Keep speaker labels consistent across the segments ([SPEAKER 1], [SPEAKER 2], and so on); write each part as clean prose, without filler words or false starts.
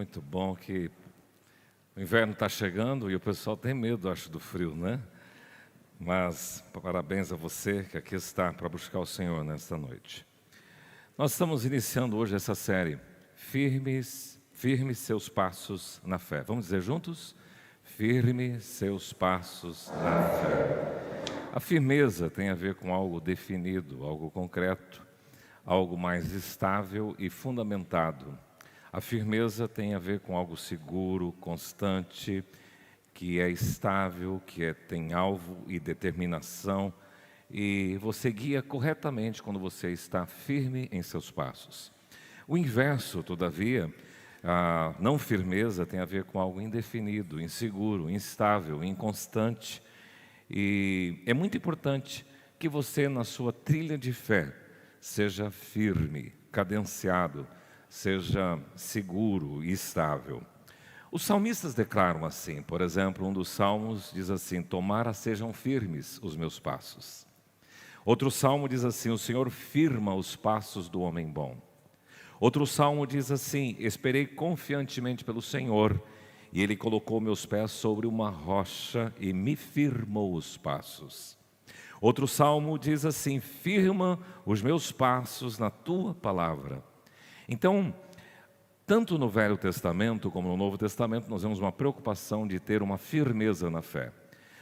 [SPEAKER 1] Muito bom que o inverno está chegando e o pessoal tem medo, acho, do frio, né? Mas parabéns a você que aqui está para buscar o Senhor nesta noite. Nós estamos iniciando hoje essa série, Firmes seus passos na fé. Vamos dizer juntos? Firme seus passos na fé. A firmeza tem a ver com algo definido, algo concreto, algo mais estável e fundamentado. A firmeza tem a ver com algo seguro, constante, que é estável, tem alvo e determinação. E você guia corretamente quando você está firme em seus passos. O inverso, todavia, a não firmeza tem a ver com algo indefinido, inseguro, instável, inconstante. E é muito importante que você, na sua trilha de fé, seja firme, cadenciado, seja seguro e estável. Os salmistas declaram assim, por exemplo, um dos salmos diz assim: tomara sejam firmes os meus passos. Outro salmo diz assim: o Senhor firma os passos do homem bom. Outro salmo diz assim: esperei confiantemente pelo Senhor, e Ele colocou meus pés sobre uma rocha e me firmou os passos. Outro salmo diz assim: firma os meus passos na tua palavra. Então, tanto no Velho Testamento como no Novo Testamento, nós vemos uma preocupação de ter uma firmeza na fé.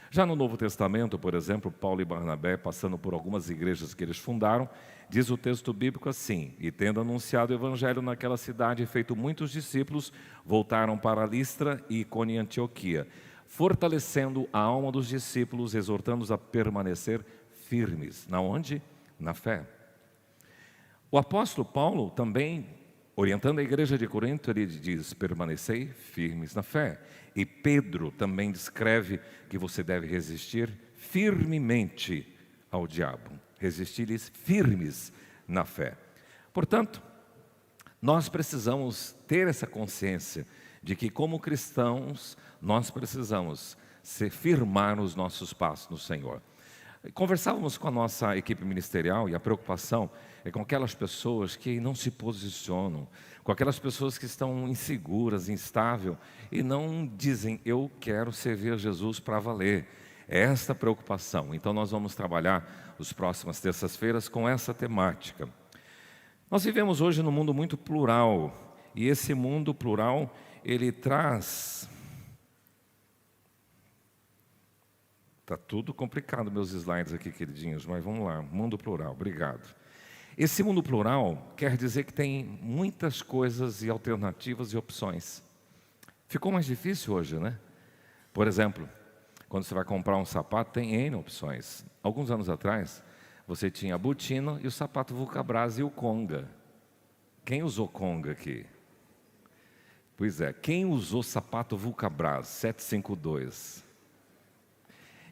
[SPEAKER 1] Já no Novo Testamento, por exemplo, Paulo e Barnabé, passando por algumas igrejas que eles fundaram, diz o texto bíblico assim: e tendo anunciado o evangelho naquela cidade e feito muitos discípulos, voltaram para Listra e Icônio e Antioquia, fortalecendo a alma dos discípulos, exortando-os a permanecer firmes. Na onde? Na fé. O apóstolo Paulo também, orientando a igreja de Corinto, ele diz: permanecei firmes na fé. E Pedro também descreve que você deve resistir firmemente ao diabo. Resistir-lhes firmes na fé. Portanto, nós precisamos ter essa consciência de que, como cristãos, nós precisamos firmar os nossos passos no Senhor. Conversávamos com a nossa equipe ministerial e a preocupação é com aquelas pessoas que não se posicionam, com aquelas pessoas que estão inseguras, instáveis e não dizem: eu quero servir a Jesus para valer. É esta preocupação. Então nós vamos trabalhar as próximas terças-feiras com essa temática. Nós vivemos hoje num mundo muito plural e esse mundo plural, ele traz... Está tudo complicado meus slides aqui, queridinhos, mas vamos lá. Mundo plural, obrigado. Esse mundo plural quer dizer que tem muitas coisas e alternativas e opções. Ficou mais difícil hoje, né? Por exemplo, quando você vai comprar um sapato, tem N opções. Alguns anos atrás, você tinha a botina e o sapato Vulcabras e o Conga. Quem usou Conga aqui? Pois é, quem usou sapato Vulcabras 752?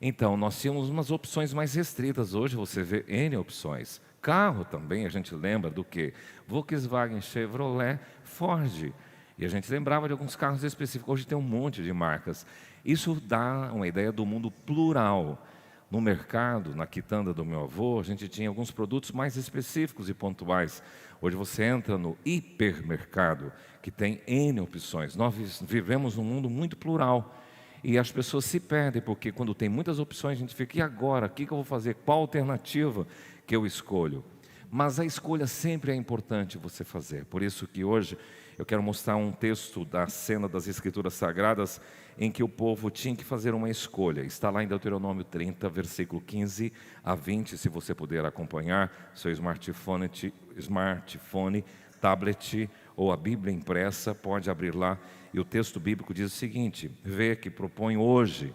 [SPEAKER 1] Então, nós tínhamos umas opções mais restritas. Hoje você vê N opções. Carro também, a gente lembra do quê? Volkswagen, Chevrolet, Ford. E a gente lembrava de alguns carros específicos. Hoje tem um monte de marcas. Isso dá uma ideia do mundo plural. No mercado, na quitanda do meu avô, a gente tinha alguns produtos mais específicos e pontuais. Hoje você entra no hipermercado, que tem N opções. Nós vivemos num mundo muito plural. E as pessoas se perdem, porque quando tem muitas opções, a gente fica: e agora? O que eu vou fazer? Qual alternativa que eu escolho? Mas a escolha sempre é importante você fazer. Por isso que hoje eu quero mostrar um texto da cena das Escrituras Sagradas, em que o povo tinha que fazer uma escolha. Está lá em Deuteronômio 30, versículo 15 a 20, se você puder acompanhar, seu smartphone, tablet ou a Bíblia impressa, pode abrir lá. E o texto bíblico diz o seguinte: vê que propõe hoje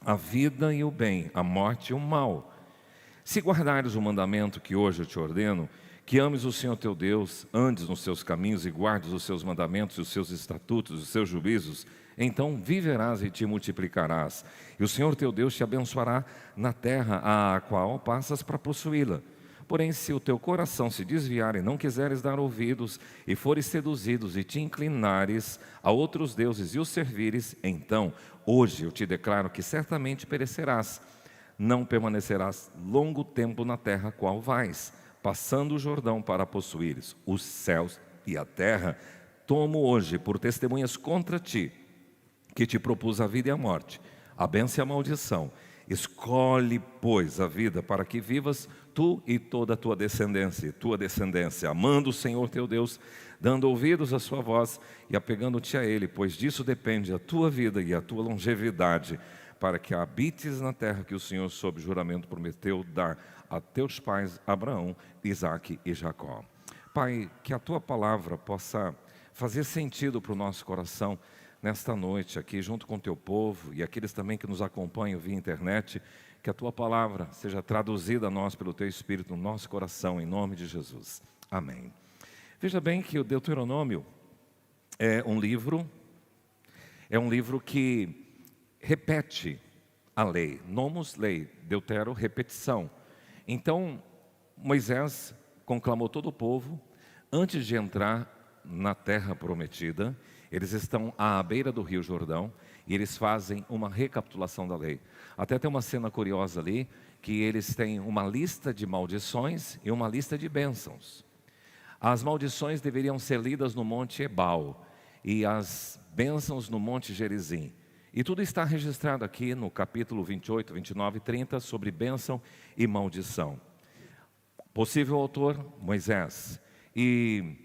[SPEAKER 1] a vida e o bem, a morte e o mal. Se guardares o mandamento que hoje eu te ordeno, que ames o Senhor teu Deus, andes nos seus caminhos e guardes os seus mandamentos, os seus estatutos, os seus juízos, então viverás e te multiplicarás. E o Senhor teu Deus te abençoará na terra a qual passas para possuí-la. Porém, se o teu coração se desviar e não quiseres dar ouvidos, e fores seduzidos e te inclinares a outros deuses e os servires, então, hoje eu te declaro que certamente perecerás. Não permanecerás longo tempo na terra a qual vais, passando o Jordão para possuíres os céus e a terra, tomo hoje por testemunhas contra ti, que te propus a vida e a morte, a bênção e a maldição. Escolhe, pois, a vida para que vivas tu e toda a tua descendência, amando o Senhor teu Deus, dando ouvidos à sua voz e apegando-te a Ele, pois disso depende a tua vida e a tua longevidade, para que habites na terra que o Senhor, sob juramento, prometeu dar a teus pais Abraão, Isaque e Jacó. Pai, que a tua palavra possa fazer sentido para o nosso coração nesta noite aqui, junto com o teu povo e aqueles também que nos acompanham via internet, que a tua palavra seja traduzida a nós pelo teu Espírito no nosso coração, em nome de Jesus. Amém. Veja bem que o Deuteronômio é um livro que repete a lei. Nomos, lei, deutero, repetição. Então, Moisés conclamou todo o povo, antes de entrar na terra prometida. Eles estão à beira do Rio Jordão e eles fazem uma recapitulação da lei. Até tem uma cena curiosa ali, que eles têm uma lista de maldições e uma lista de bênçãos. As maldições deveriam ser lidas no Monte Ebal e as bênçãos no Monte Gerizim. E tudo está registrado aqui no capítulo 28, 29 e 30 sobre bênção e maldição. Possível autor, Moisés. E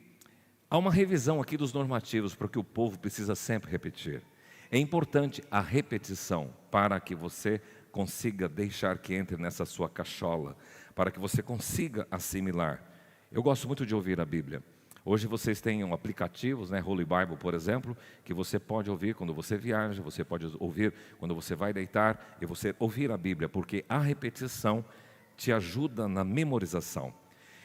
[SPEAKER 1] há uma revisão aqui dos normativos, porque o povo precisa sempre repetir. É importante a repetição para que você consiga deixar que entre nessa sua cachola, para que você consiga assimilar. Eu gosto muito de ouvir a Bíblia. Hoje vocês têm aplicativos, Holy Bible, por exemplo, que você pode ouvir quando você viaja, você pode ouvir quando você vai deitar, e você ouvir a Bíblia, porque a repetição te ajuda na memorização.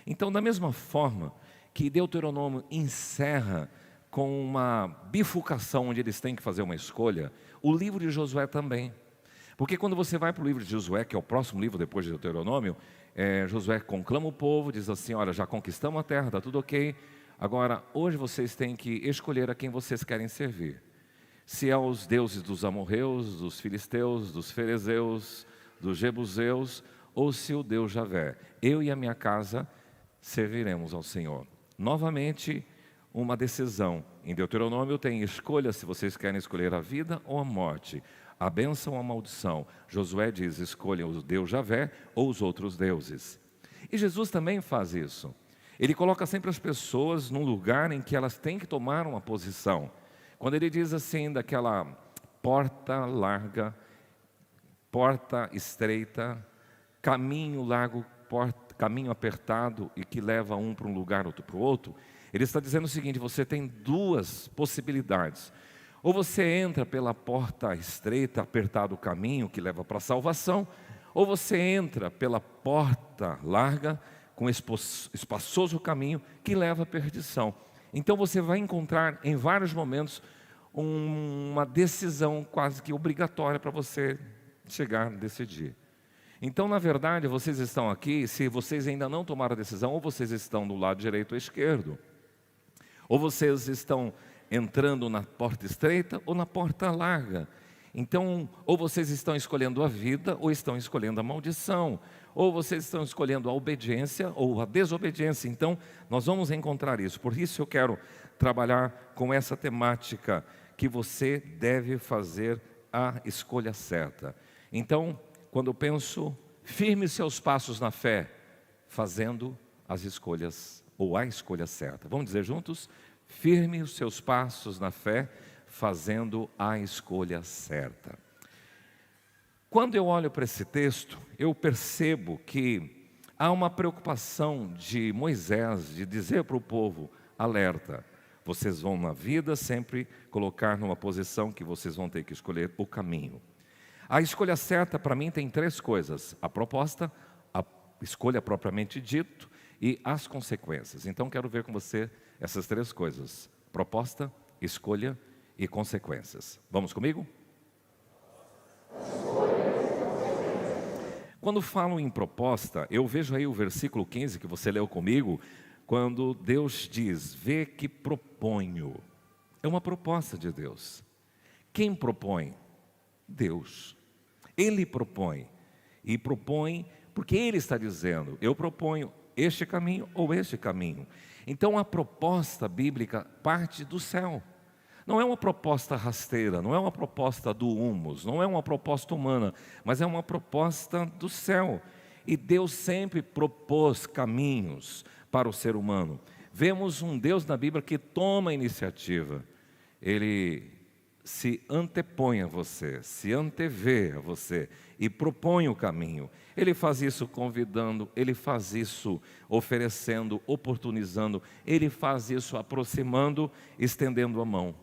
[SPEAKER 1] Então, da mesma forma que Deuteronômio encerra com uma bifurcação onde eles têm que fazer uma escolha, o livro de Josué também. Porque quando você vai para o livro de Josué, que é o próximo livro depois de Deuteronômio, Josué conclama o povo, diz assim: olha, já conquistamos a terra, está tudo ok. Agora, hoje vocês têm que escolher a quem vocês querem servir. Se é os deuses dos amorreus, dos filisteus, dos ferezeus, dos jebuseus, ou se o Deus Javé. Eu e a minha casa serviremos ao Senhor. Novamente, uma decisão. Em Deuteronômio tem escolha se vocês querem escolher a vida ou a morte, a bênção ou a maldição. Josué diz: escolha o Deus Javé ou os outros deuses. E Jesus também faz isso. Ele coloca sempre as pessoas num lugar em que elas têm que tomar uma posição. Quando ele diz assim, daquela porta larga, porta estreita, caminho largo, caminho apertado e que leva um para um lugar, outro para o outro, ele está dizendo o seguinte: você tem duas possibilidades. Ou você entra pela porta estreita, apertado o caminho que leva para a salvação, ou você entra pela porta larga, com espaçoso caminho que leva à perdição. Então você vai encontrar em vários momentos uma decisão quase que obrigatória para você chegar a decidir. Então, na verdade, vocês estão aqui, se vocês ainda não tomaram a decisão, ou vocês estão do lado direito ou esquerdo, ou vocês estão entrando na porta estreita ou na porta larga. Então, ou vocês estão escolhendo a vida ou estão escolhendo a maldição, ou vocês estão escolhendo a obediência ou a desobediência. Então, nós vamos encontrar isso. Por isso eu quero trabalhar com essa temática, que você deve fazer a escolha certa. Então, quando eu penso, firme seus passos na fé, fazendo as escolhas, ou a escolha certa. Vamos dizer juntos? Firme os seus passos na fé, fazendo a escolha certa. Quando eu olho para esse texto, eu percebo que há uma preocupação de Moisés de dizer para o povo: alerta, vocês vão na vida sempre colocar numa posição que vocês vão ter que escolher o caminho. A escolha certa para mim tem três coisas: a proposta, a escolha propriamente dito e as consequências. Então quero ver com você essas três coisas: proposta, escolha e consequências. Vamos comigo? Quando falo em proposta, eu vejo aí o versículo 15 que você leu comigo, quando Deus diz: vê que proponho. É uma proposta de Deus. Quem propõe? Deus. Ele propõe. E propõe porque Ele está dizendo: eu proponho este caminho ou este caminho. Então a proposta bíblica parte do céu. Não é uma proposta rasteira, não é uma proposta do humus, não é uma proposta humana, mas é uma proposta do céu. E Deus sempre propôs caminhos para o ser humano. Vemos um Deus na Bíblia que toma a iniciativa. Ele se antepõe a você, se antevê a você e propõe o caminho. Ele faz isso convidando, ele faz isso oferecendo, oportunizando, ele faz isso aproximando, estendendo a mão.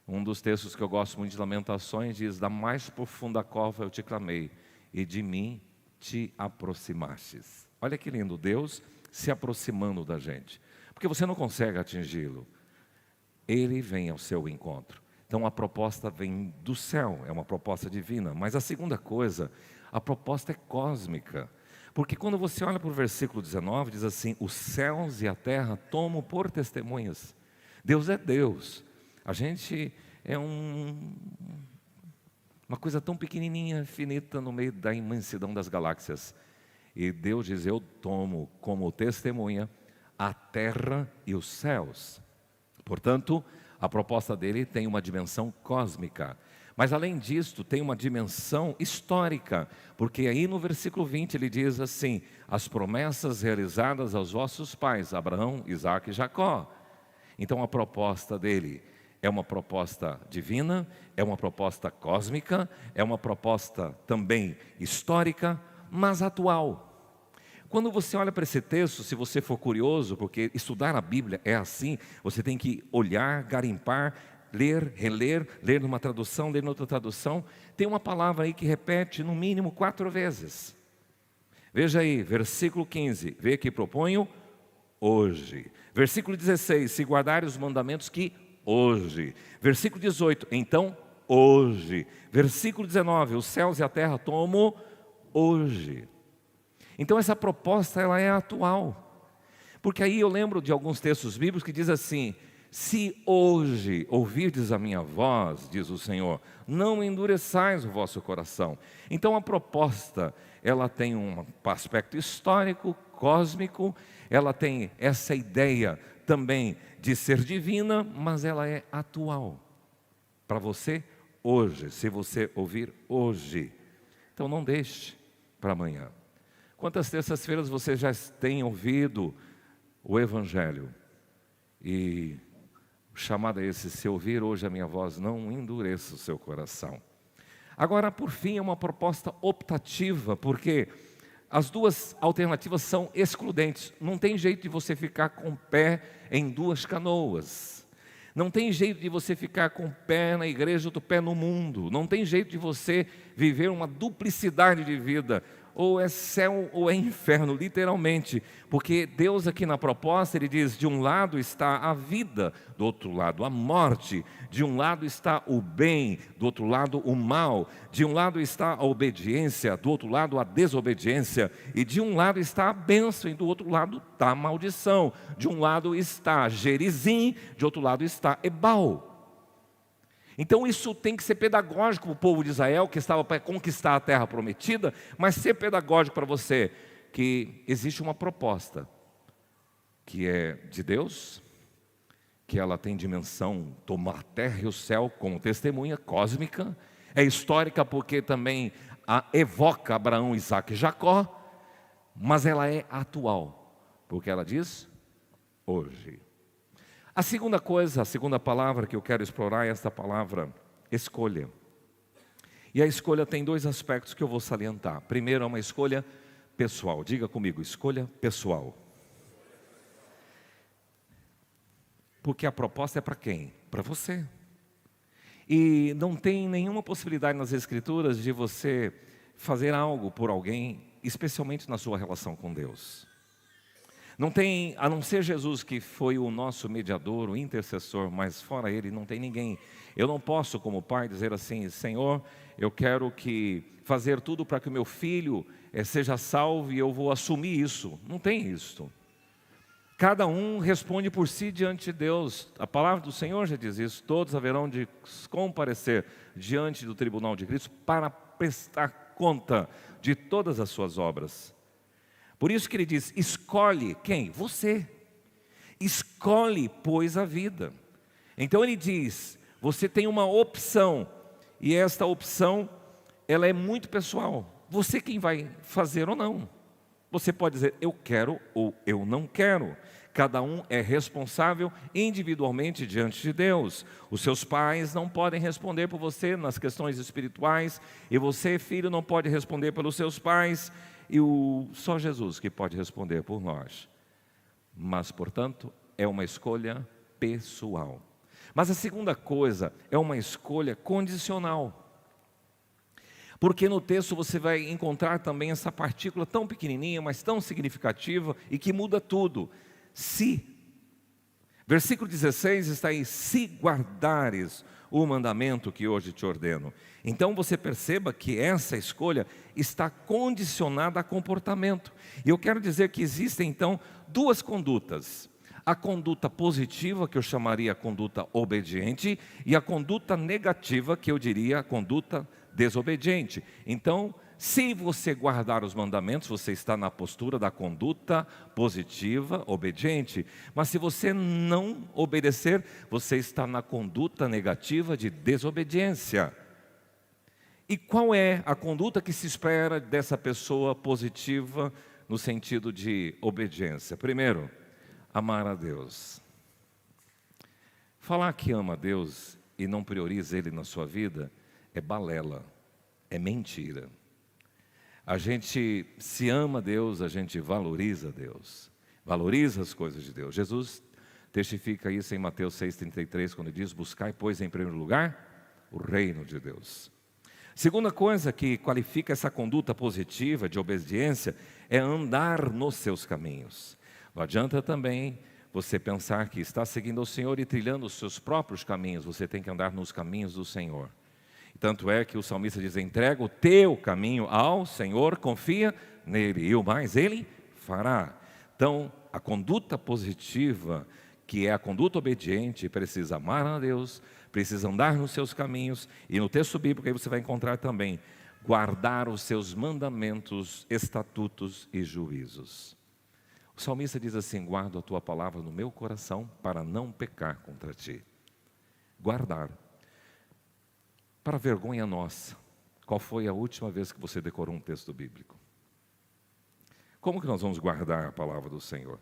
[SPEAKER 1] Um dos textos que eu gosto muito de Lamentações diz: da mais profunda cova eu te clamei, e de mim te aproximastes. Olha que lindo, Deus se aproximando da gente, porque você não consegue atingi-lo, Ele vem ao seu encontro. Então a proposta vem do céu, é uma proposta divina. Mas a segunda coisa, a proposta é cósmica, porque quando você olha para o versículo 19, diz assim: os céus e a terra tomam por testemunhas. Deus é Deus. A gente é uma coisa tão pequenininha, finita, no meio da imensidão das galáxias. E Deus diz: eu tomo como testemunha a terra e os céus. Portanto, a proposta dele tem uma dimensão cósmica. Mas além disso, tem uma dimensão histórica. Porque aí no versículo 20 ele diz assim: as promessas realizadas aos vossos pais, Abraão, Isaque e Jacó. Então a proposta dele é uma proposta divina, é uma proposta cósmica, é uma proposta também histórica, mas atual. Quando você olha para esse texto, se você for curioso, porque estudar a Bíblia é assim, você tem que olhar, garimpar, ler, reler, ler numa tradução, ler noutra tradução. Tem uma palavra aí que repete no mínimo 4 vezes. Veja aí, versículo 15, vê que proponho hoje. Versículo 16, se guardarem os mandamentos que hoje. Versículo 18, então hoje. Versículo 19, os céus e a terra tomo hoje. Então essa proposta ela é atual. Porque aí eu lembro de alguns textos bíblicos que diz assim: se hoje ouvirdes a minha voz, diz o Senhor, não endureçais o vosso coração. Então a proposta, ela tem um aspecto histórico, cósmico, ela tem essa ideia também de ser divina, mas ela é atual para você hoje, se você ouvir hoje. Então não deixe para amanhã. Quantas terças-feiras você já tem ouvido o Evangelho? E o chamado é esse: se ouvir hoje a minha voz, não endureça o seu coração. Agora, por fim, é uma proposta optativa, porque as duas alternativas são excludentes. Não tem jeito de você ficar com o pé em 2 canoas. Não tem jeito de você ficar com o pé na igreja e outro pé no mundo. Não tem jeito de você viver uma duplicidade de vida. Ou é céu ou é inferno, literalmente. Porque Deus aqui na proposta, Ele diz: de um lado está a vida, do outro lado a morte. De um lado está o bem, do outro lado o mal. De um lado está a obediência, do outro lado a desobediência. E de um lado está a bênção e do outro lado está a maldição. De um lado está Gerizim, de outro lado está Ebal. Então isso tem que ser pedagógico para o povo de Israel, que estava para conquistar a terra prometida, mas ser pedagógico para você, que existe uma proposta, que é de Deus, que ela tem dimensão tomar a terra e o céu como testemunha cósmica, é histórica porque também evoca Abraão, Isaque e Jacó, mas ela é atual, porque ela diz hoje. A segunda coisa, a segunda palavra que eu quero explorar é esta palavra escolha. E a escolha tem 2 aspectos que eu vou salientar. Primeiro é uma escolha pessoal. Diga comigo, escolha pessoal. Porque a proposta é para quem? Para você. E não tem nenhuma possibilidade nas Escrituras de você fazer algo por alguém, especialmente na sua relação com Deus. Não tem, a não ser Jesus, que foi o nosso mediador, o intercessor, mas fora Ele não tem ninguém. Eu não posso, como pai, dizer assim: Senhor, eu quero fazer tudo para que o meu filho seja salvo e eu vou assumir isso. Não tem isso. Cada um responde por si diante de Deus. A palavra do Senhor já diz isso: todos haverão de comparecer diante do tribunal de Cristo para prestar conta de todas as suas obras. Por isso que ele diz, escolhe quem? Você. Escolhe, pois, a vida. Então ele diz, você tem uma opção, e esta opção, ela é muito pessoal. Você quem vai fazer ou não. Você pode dizer, eu quero ou eu não quero. Cada um é responsável individualmente diante de Deus. Os seus pais não podem responder por você nas questões espirituais, e você, filho, não pode responder pelos seus pais, e só Jesus que pode responder por nós. Mas, portanto, é uma escolha pessoal. Mas a segunda coisa é uma escolha condicional. Porque no texto você vai encontrar também essa partícula tão pequenininha, mas tão significativa e que muda tudo. Se. Versículo 16 está aí, se guardares o mandamento que hoje te ordeno. Então você perceba que essa escolha está condicionada a comportamento. E eu quero dizer que existem então duas condutas. A conduta positiva, que eu chamaria a conduta obediente, e a conduta negativa, que eu diria a conduta desobediente. Então, se você guardar os mandamentos, você está na postura da conduta positiva, obediente. Mas se você não obedecer, você está na conduta negativa de desobediência. E qual é a conduta que se espera dessa pessoa positiva no sentido de obediência? Primeiro, amar a Deus. Falar que ama a Deus e não prioriza Ele na sua vida é balela, é mentira. A gente se ama a Deus, a gente valoriza Deus, valoriza as coisas de Deus. Jesus testifica isso em Mateus 6,33, quando diz, buscai, pois, em primeiro lugar, o reino de Deus. Segunda coisa que qualifica essa conduta positiva de obediência é andar nos seus caminhos. Não adianta também você pensar que está seguindo o Senhor e trilhando os seus próprios caminhos, você tem que andar nos caminhos do Senhor. Tanto é que o salmista diz, entrega o teu caminho ao Senhor, confia nele, e o mais Ele fará. Então, a conduta positiva, que é a conduta obediente, precisa amar a Deus, precisa andar nos seus caminhos, e no texto bíblico aí você vai encontrar também, guardar os seus mandamentos, estatutos e juízos. O salmista diz assim, guardo a tua palavra no meu coração, para não pecar contra ti. Guardar. Para vergonha nossa, qual foi a última vez que você decorou um texto bíblico? Como que nós vamos guardar a palavra do Senhor?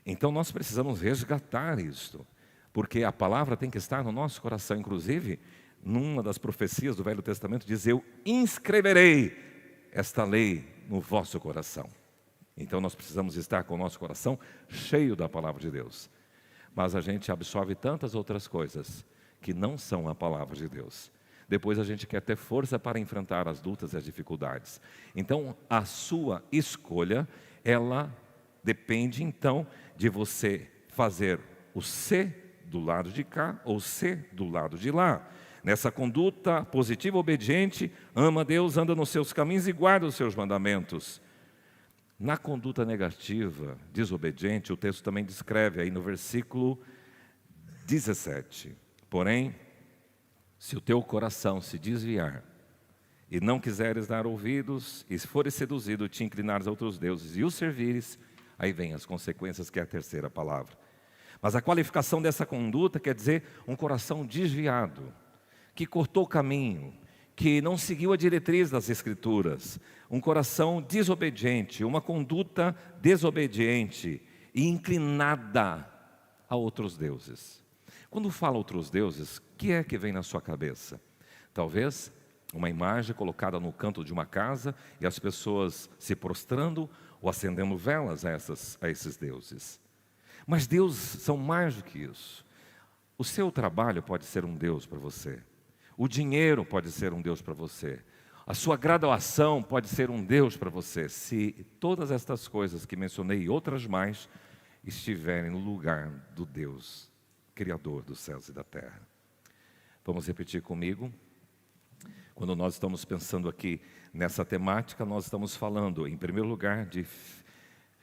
[SPEAKER 1] Então nós precisamos resgatar isto, porque a palavra tem que estar no nosso coração. Inclusive, numa das profecias do Velho Testamento diz, eu inscreverei esta lei no vosso coração. Então nós precisamos estar com o nosso coração cheio da palavra de Deus. Mas a gente absorve tantas outras coisas que não são a palavra de Deus. Depois a gente quer ter força para enfrentar as lutas e as dificuldades. Então, a sua escolha, ela depende então de você fazer o C do lado de cá ou C do lado de lá. Nessa conduta positiva, obediente, ama a Deus, anda nos seus caminhos e guarda os seus mandamentos. Na conduta negativa, desobediente, o texto também descreve aí no versículo 17. Porém, se o teu coração se desviar e não quiseres dar ouvidos, e se fores seduzido, te inclinares a outros deuses e os servires, aí vem as consequências, que é a terceira palavra. Mas a qualificação dessa conduta quer dizer um coração desviado, que cortou o caminho, que não seguiu a diretriz das Escrituras, um coração desobediente, uma conduta desobediente e inclinada a outros deuses. Quando fala outros deuses, o que é que vem na sua cabeça? Talvez uma imagem colocada no canto de uma casa e as pessoas se prostrando ou acendendo velas a esses deuses. Mas deuses são mais do que isso. O seu trabalho pode ser um Deus para você. O dinheiro pode ser um Deus para você. A sua graduação pode ser um Deus para você. Se todas estas coisas que mencionei e outras mais estiverem no lugar do Deus Criador dos céus e da terra. Vamos repetir comigo? Quando nós estamos pensando aqui nessa temática, nós estamos falando, em primeiro lugar, de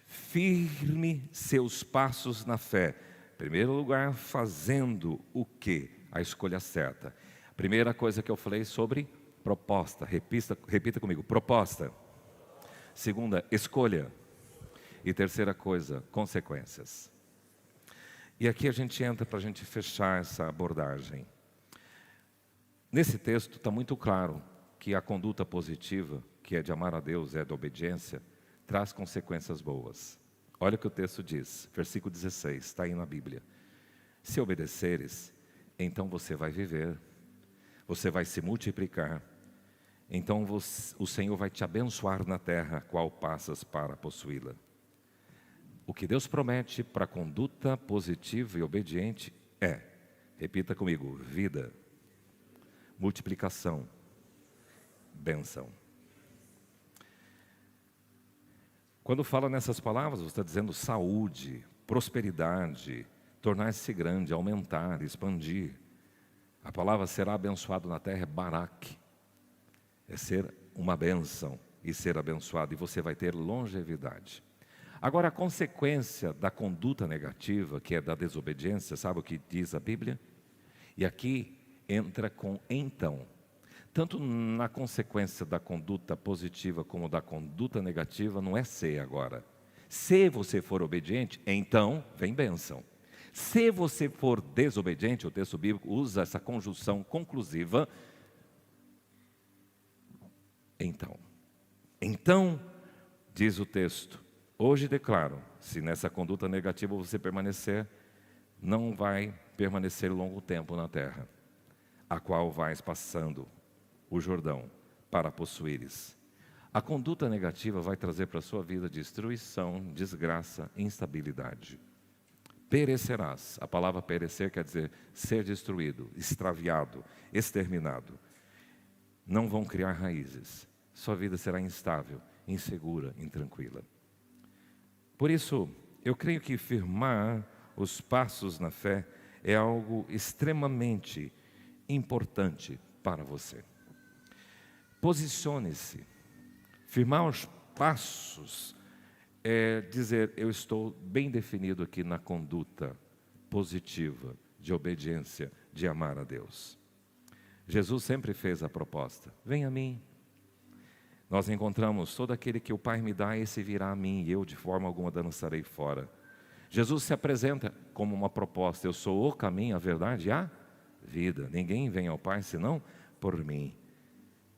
[SPEAKER 1] firme seus passos na fé. Em primeiro lugar, fazendo o quê? A escolha certa. Primeira coisa que eu falei sobre proposta. Repita comigo, proposta. Segunda, escolha. E terceira coisa, consequências. E aqui a gente entra para a gente fechar essa abordagem. Nesse texto está muito claro que a conduta positiva, que é de amar a Deus, é da obediência, traz consequências boas. Olha o que o texto diz, versículo 16, está aí na Bíblia. Se obedeceres, então você vai viver, você vai se multiplicar, então o Senhor vai te abençoar na terra, qual passas para possuí-la. O que Deus promete para a conduta positiva e obediente é, repita comigo, vida, multiplicação, bênção. Quando fala nessas palavras, você está dizendo saúde, prosperidade, tornar-se grande, aumentar, expandir. A palavra será abençoado na terra é barak, é ser uma bênção e ser abençoado, e você vai ter longevidade. Agora, a consequência da conduta negativa, que é da desobediência, sabe o que diz a Bíblia? E aqui entra com então. Tanto na consequência da conduta positiva como da conduta negativa, não é se agora. Se você for obediente, então vem bênção. Se você for desobediente, o texto bíblico usa essa conjunção conclusiva. Então, diz o texto, hoje declaro, se nessa conduta negativa você permanecer, não vai permanecer longo tempo na terra, a qual vais passando o Jordão para possuíres. A conduta negativa vai trazer para a sua vida destruição, desgraça, instabilidade. Perecerás. A palavra perecer quer dizer ser destruído, extraviado, exterminado. Não vão criar raízes. Sua vida será instável, insegura, intranquila. Por isso, eu creio que firmar os passos na fé é algo extremamente importante para você. Posicione-se. Firmar os passos é dizer, eu estou bem definido aqui na conduta positiva, de obediência, de amar a Deus. Jesus sempre fez a proposta, vem a mim. Nós encontramos, todo aquele que o Pai me dá, esse virá a mim, e eu de forma alguma dançarei fora. Jesus se apresenta como uma proposta, eu sou o caminho, a verdade e a vida. Ninguém vem ao Pai senão por mim.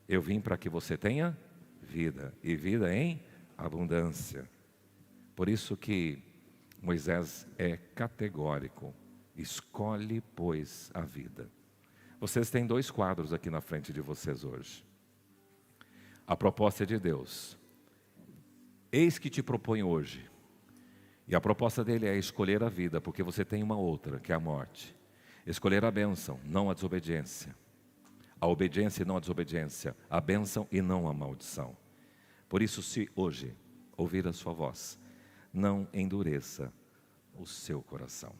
[SPEAKER 1] Eu vim para que você tenha vida, e vida em abundância. Por isso que Moisés é categórico, escolhe, pois, a vida. Vocês têm 2 quadros aqui na frente de vocês hoje. A proposta é de Deus. Eis que te proponho hoje. E a proposta dele é escolher a vida, porque você tem uma outra, que é a morte. Escolher a bênção, não a desobediência. A obediência e não a desobediência. A bênção e não a maldição. Por isso, se hoje ouvir a sua voz, não endureça o seu coração.